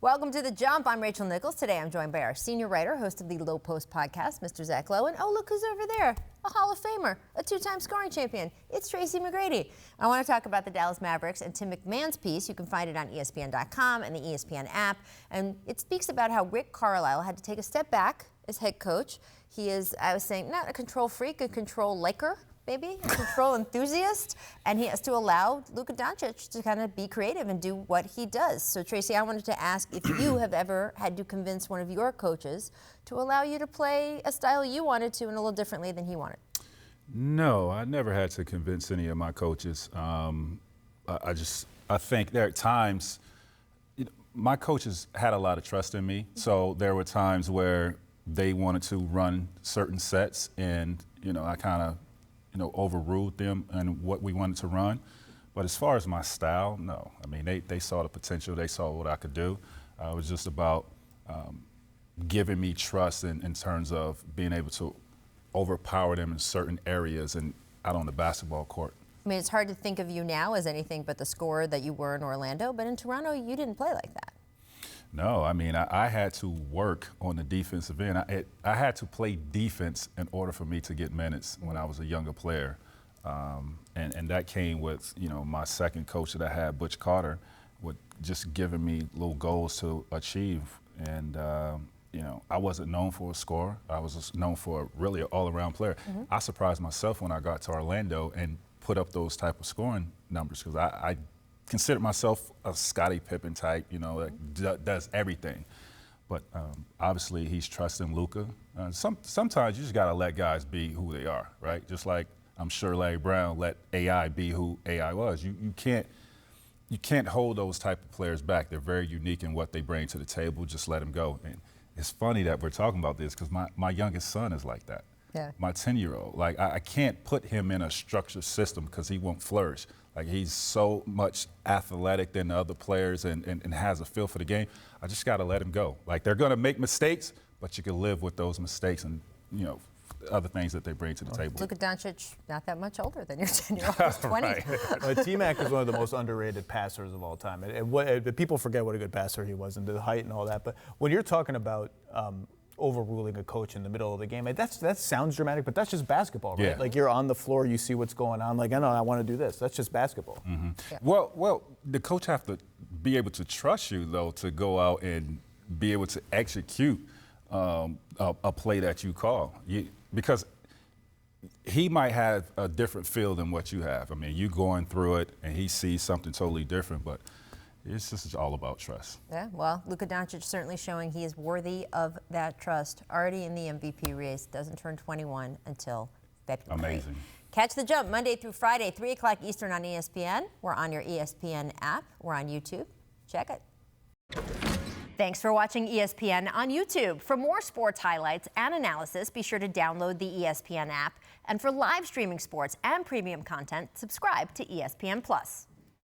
Welcome to The Jump. I'm Rachel Nichols. Today I'm joined by our senior writer, host of the Low Post podcast, Mr. Zach Lowe. And oh, look who's over there, a Hall of Famer, a two-time scoring champion. It's Tracy McGrady. I want to talk about the Dallas Mavericks and Tim MacMahon's piece. You can find it on ESPN.com and the ESPN app. And it speaks about how Rick Carlisle had to take a step back as head coach. He is, I was saying, not a control freak, a control liker. Maybe a control enthusiast, and he has to allow Luka Doncic to kind of be creative and do what he does. So, Tracy, I wanted to ask if you have ever had to convince one of your coaches to allow you to play a style you wanted to and a little differently than he wanted. No, I never had to convince any of my coaches. I think there are times, my coaches had a lot of trust in me, so there were times where they wanted to run certain sets, and I kind of overruled them and what we wanted to run. But as far as my style, no. I mean, they saw the potential. They saw what I could do. It was just about giving me trust in terms of being able to overpower them in certain areas and out on the basketball court. I mean, it's hard to think of you now as anything but the scorer that you were in Orlando, but in Toronto, you didn't play like that. No, I mean, I had to work on the defensive end. I had to play defense in order for me to get minutes when I was a younger player. And that came with, my second coach that I had, Butch Carter, with just giving me little goals to achieve. And, I wasn't known for a scorer. I was just known for really an all-around player. Mm-hmm. I surprised myself when I got to Orlando and put up those type of scoring numbers because I consider myself a Scottie Pippen-type, that does everything. But obviously, he's trusting Luka. Sometimes you just got to let guys be who they are, right? Just like I'm sure Larry Brown let AI be who AI was. You can't hold those type of players back. They're very unique in what they bring to the table. Just let them go. And it's funny that we're talking about this because my youngest son is like that. Yeah. My 10-year-old. Like, I can't put him in a structured system because he won't flourish. Like, he's so much athletic than the other players and has a feel for the game. I just got to let him go. Like, they're going to make mistakes, but you can live with those mistakes and, other things that they bring to the table. Luka Doncic, not that much older than your 10-year-old. He's 20. Right. T-Mac is one of the most underrated passers of all time. And people forget what a good passer he was and the height and all that. But when you're talking about overruling a coach in the middle of the game, that sounds dramatic, but that's just basketball, right? Yeah. Like, you're on the floor, you see what's going on. Like, I know I want to do this. That's just basketball. Mm-hmm. Yeah. Well, the coach have to be able to trust you, though, to go out and be able to execute a play that you call. Because he might have a different feel than what you have. I mean, you going through it, and he sees something totally different, but it's just all about trust. Yeah, well, Luka Doncic certainly showing he is worthy of that trust. Already in the MVP race, doesn't turn 21 until February. Amazing. Catch The Jump Monday through Friday, 3 o'clock Eastern on ESPN. We're on your ESPN app. We're on YouTube. Check it. Thanks for watching ESPN on YouTube. For more sports highlights and analysis, be sure to download the ESPN app. And for live streaming sports and premium content, subscribe to ESPN+.